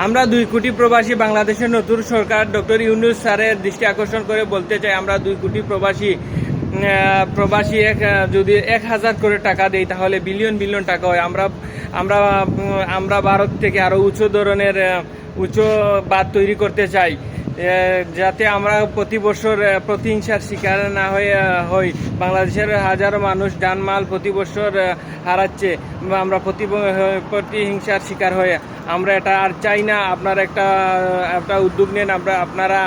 আমরা 2 কোটি প্রবাসী বাংলাদেশের নতুন সরকার ডক্টর ইউনূস স্যারের দৃষ্টি আকর্ষণ করে বলতে চাই, আমরা 2 কোটি প্রবাসী যদি 1,000 করে টাকা দেই তাহলে বিলিয়ন বিলিয়ন টাকা হয়। আমরা আমরা ভারত থেকে আরো উঁচু ধরনের উঁচু বাঁধ তৈরি করতে চাই, যাতে আমরা প্রতি বছর প্রতিহিংসার শিকার না হই। বাংলাদেশের হাজারো মানুষ জানমাল প্রতি বছর হারাচ্ছে, আমরা প্রতিহিংসার শিকার হয়ে আমরা এটা আর চাই না। আপনারা একটা উদ্যোগ নেন, আপনারা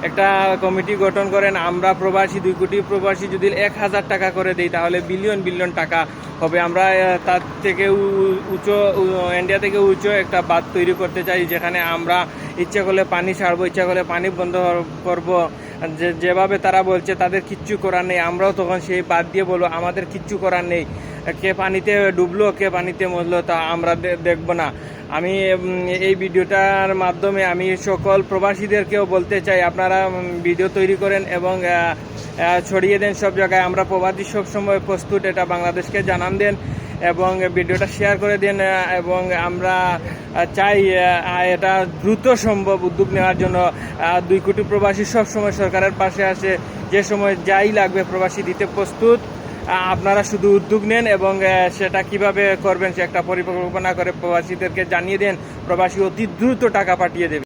একটা কমিটি গঠন করেন। আমরা প্রবাসী 2 কোটি প্রবাসী যদি 1,000 টাকা করে দিই তাহলে বিলিয়ন বিলিয়ন টাকা হবে। আমরা তার থেকে উঁচু ইন্ডিয়া থেকে উঁচু একটা বাঁধ তৈরি করতে চাই, যেখানে আমরা ইচ্ছা করলে পানি ছাড়বো, ইচ্ছা করলে পানি বন্ধ করব। যেভাবে তারা বলছে তাদের কিচ্ছু করার নেই, আমরাও তখন সেই বাদ দিয়ে বলবো আমাদের কিচ্ছু করার নেই। কে পানিতে ডুবলো, কে পানিতে মরলো তা আমরা দেখব না। আমি এই ভিডিওটার মাধ্যমে আমি সকল প্রবাসীদেরকেও বলতে চাই, আপনারা ভিডিও তৈরি করেন এবং ছড়িয়ে দেন সব জায়গায়। আমরা প্রবাসী সবসময় প্রস্তুত, এটা বাংলাদেশকে জানান দেন এবং ভিডিওটা শেয়ার করে দেন। এবং আমরা চাই এটা দ্রুত সম্ভব উদ্যোগ নেওয়ার জন্য। 2 কোটি প্রবাসী সবসময় সরকারের পাশে আসে, যে সময় যাই লাগবে প্রবাসী দিতে প্রস্তুত। আপনারা শুধু উদ্যোগ নেন এবং সেটা কিভাবে করবেন সে একটা পরিকল্পনা করে প্রবাসীদেরকে জানিয়ে দেন, প্রবাসী অতি দ্রুত টাকা পাঠিয়ে দেবে।